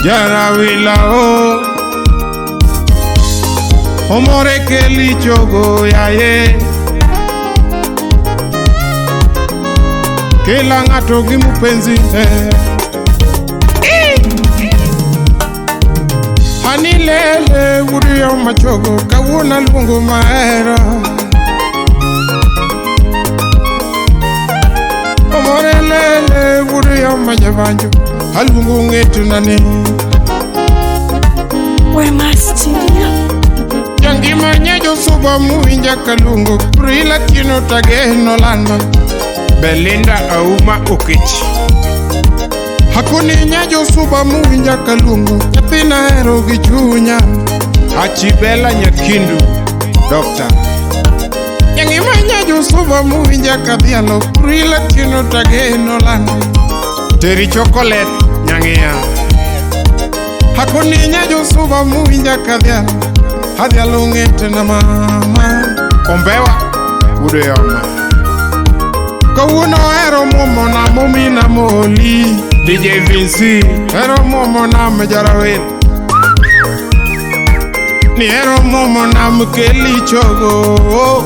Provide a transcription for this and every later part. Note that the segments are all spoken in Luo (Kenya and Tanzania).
Jarawila o Omore Kelly Chogo yaye Kila ngato gi mupenzi Hani lele wuri yo machogo kawuna lungu maera Omore lele wuri yo majabanjo halungu ngetu nani Where my studio Yangi manyajo suba muinja kalungu Prila kino tageno lando Belinda auma ukichi Hakuni nyajo suba muinja kalungu Yatina hero gichunya Hachibela nyakindu Doctor Yangi manyajo suba muinja kadhialo Prila kino tageno lando Teri chocolate nyangia Hakuni nyajo suba muinja kadhialo Hadhialo ngete na mama Ombewa udeyama Kawuno ero momo na momi na moli DJ Vinci ero momo na Jarawila Ni ero momo na Kelly Chogo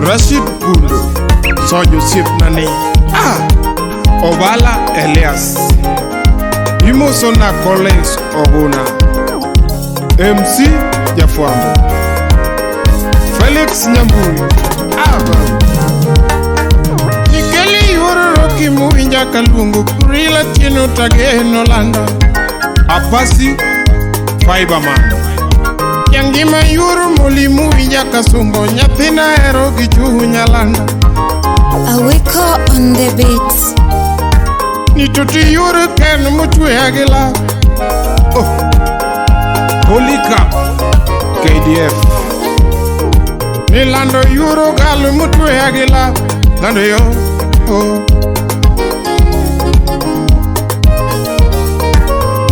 Rashid Gundo Sojo Sip nani Obala Elias Imoso na Collins Oguna MC Jafwambo Felix Nyamburi Nikeli yuroroki muinja kalungu Kurila tino tageno landa Apasi Fiberman Yangima yuru muli muinja kasungo Nyathina hero gichunya landa Awiko on the beat Nituti yuru ken mutwe agila Holy Cup KDF Nilando yuru galu mutwe agila Lando yo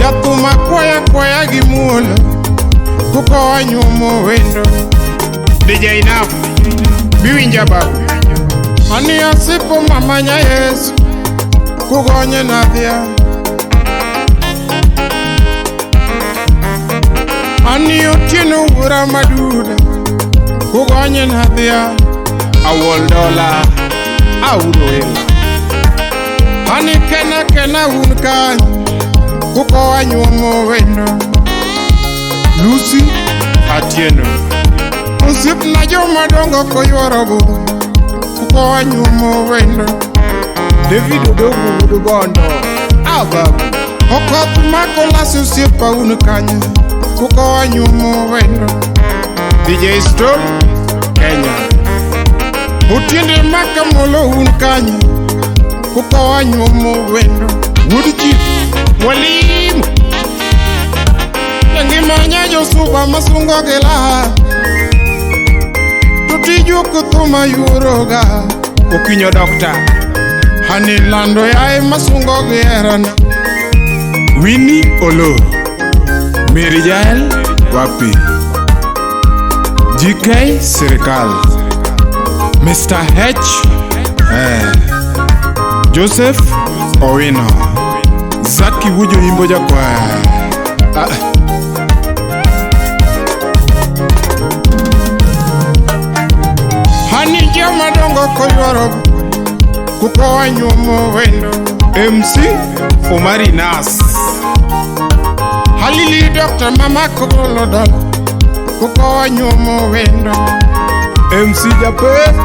Yatuma kwaya gimula Kuko wanyumo wendo DJ Naf Biwinja babu Ani asipo mamanya Yesu Kugonye nadhia Ani otino ura maduda Kugonye nadhia Awol dola Awuroela Ani kena unkanyi Kuko wanyumo wendo Lucy Atieno Usip na joma dongo koyorogo Kuko wanyumo wendo David Odogu Udugondo Ababu Okopu makola susipa unkanyi Kuko wanyumo wendo DJ Stone Kenya Utiende maka molo unkanyi Kuko wanyumo wendo Wood Chief Mwalimu Yangi manyajo suba masungo gela Tutiju kutuma yuroga Ukinyo Doctor Hani lando yae masungo gerana Winnie Olo Mary Jael Wapi GK Serikal Mr. H Joseph Owino Zaki Wujo Imboja kwa Hani jama dongo koyoro Kuko wanyumo wendo MC Omari Nas Halili Dr. Mama Kokolodol Kuko wanyumo wendo MC Japet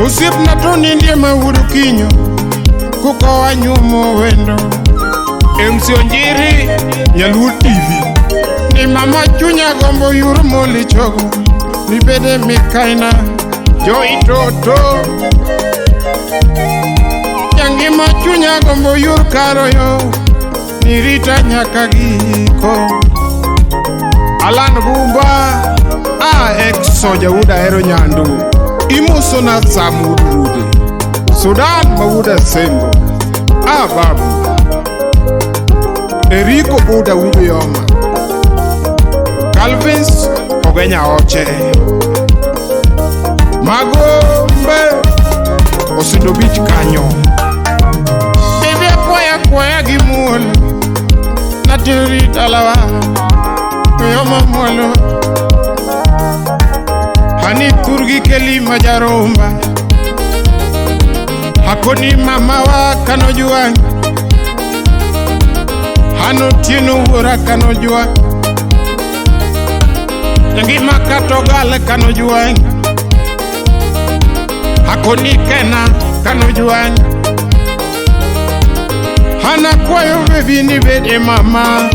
Usip na toni ndiye mahuru kinyo Kuko wanyumo wendo MC Onjiri Nyalu TV Ni mama chunya gombo yuru moli chogo Nibede mikaina Joy Toto Yangi machunya gombo yuru karo yo Nirita nyaka giko Alan Bumba Ex soja uda hero nyandu Imuso na samudude Sudan mawuda sembo babu Eriko uda udu yoma Calvins ogenya oche Magombe Osindo beach kanyo Bebe kwaya gimu tiri dalawa Yoma mwalo Hani turgi Kelly majaromba Hakoni mama wa kanojua Hano tienu ura kanojua Yangi makato gale kanojua Hakoni kena kanojua Hana kwayo bebi ni bede mama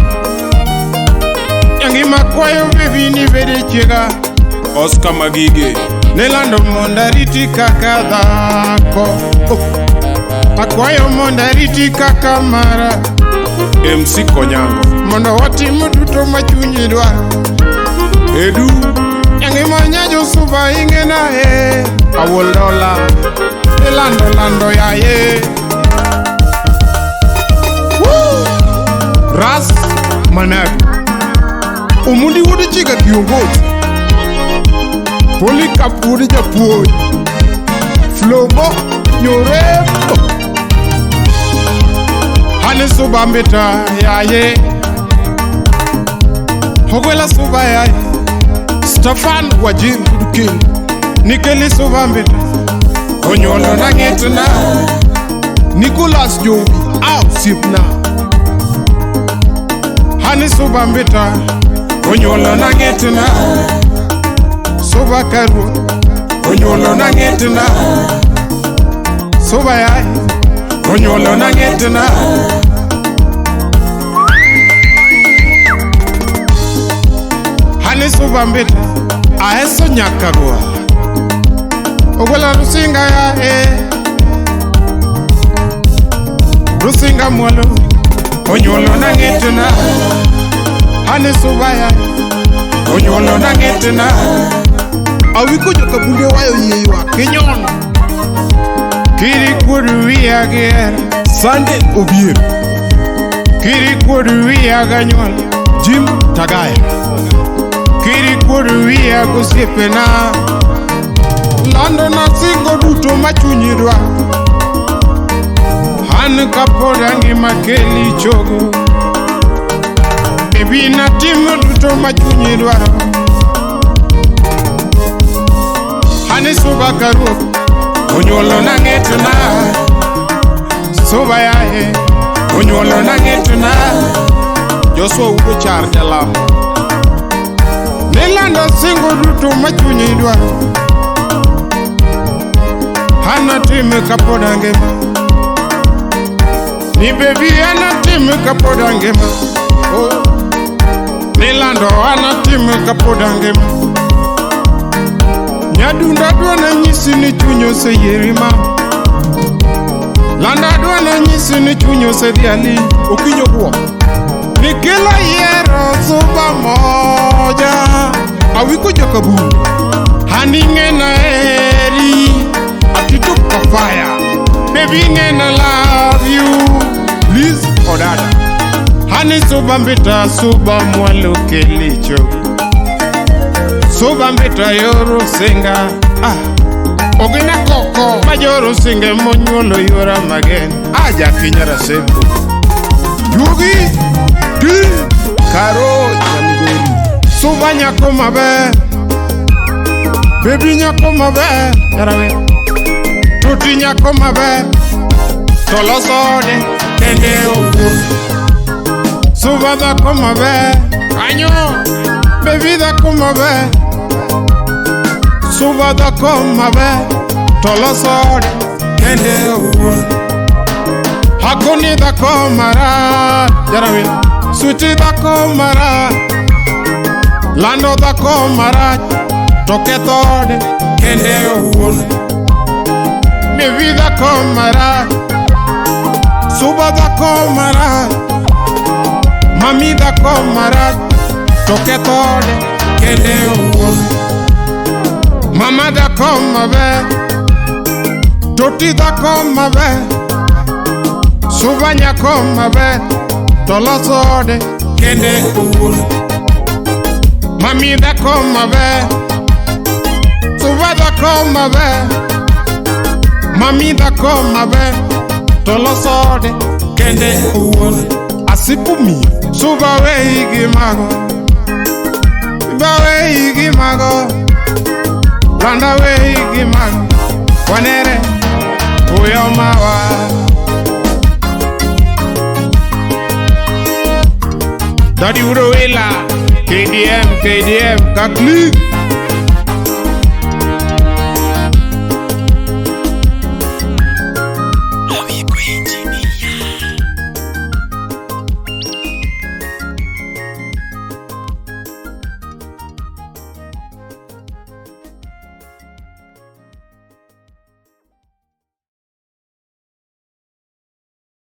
Yangi makwayo bebi ni bede chega Oscar Magige Nelando mondariti kaka dhako Akwayo mondariti kaka mara MC Konyango Mondo watimu duto machunyi dwaro Edu Yangi manyajo suba ingena Awolola Nelando ya ye Ras Manabi Umundi wudu chiga kiongozi Poli kapuri japuoi Flomo nyorepo Hani suba mbita ya ye Hogwela suba ya ye Stefan wajin kudukini Nikeli suba mbita Onyolo na ngetna Nicholas Jovi au sipna Hani suba mbita Onyolo na ngetna Soba karu Onyolo na ngetna Soba yai Onyolo na ngetna Hani soba mbita Aeso nyakarua Ogwela rusinga ya Rusinga mwalo Onyolo na ngetna Hani soba yai Onyolo na ngetna Awiko joka bunde wayo yewa Kenyon Kiri kudu wia gera Sunday Obier Kiri kudu wia ganyol Jim Tagaya Kiri kudu wia gusiepena Lando na singo duto machunyi dwa Han kapodangi ma Kelly Chogo Ebi na timu duto machunyi dwa Hani suba karu Onyolo na ngetna Suba ya he Onyolo na ngetna Joshua Udo Char Jalam Nilando singo duto machunyi dwa Hana timu kapoda ngema Ni baby hana timu kapoda ngema Oh Nilando hana timu kapoda ngema Nyadunda dwana nyisi ni chunyo se yerima Landa dwana nyisi ni chunyo se diali Okinyo kuwa Nikila yero suba moja Awiko Jakabu Haninge na eri Atitu papaya Baby nge na love you Liz Odada Hani suba mbita suba mwalo Kelly Chogo Suba mbita yoro singa Ogina koko Majoro singa monyolo yora magen Aja kinyara sebu Yugi Di Karo Jamigori Suba nyako maber Baby nyako maber Yarawe Tuti nyako maber Tolosode Kende okur Suba dhako maber Kanyo Baby dhako maber Suba dhako maber Tolosode Kende okur Hakoni dhako mara Yarawe Suti dhako mara Lando dhako mara Tokethode Kende okur Baby dhako mara Suba dhako mara Mami dhako mara Tokethode Kende okur Mama dhako maber Toti dhako maber Suba nyako maber Tolosode Kende okur Mami dhako maber Suba dhako maber Mami dhako maber Tolosode Kende okur Asipumi. Suba we mago. Iba we mago. Landa we mago. Wanere. Uyo mawa. Daddy Jarawila. KDM, KDM, kakli.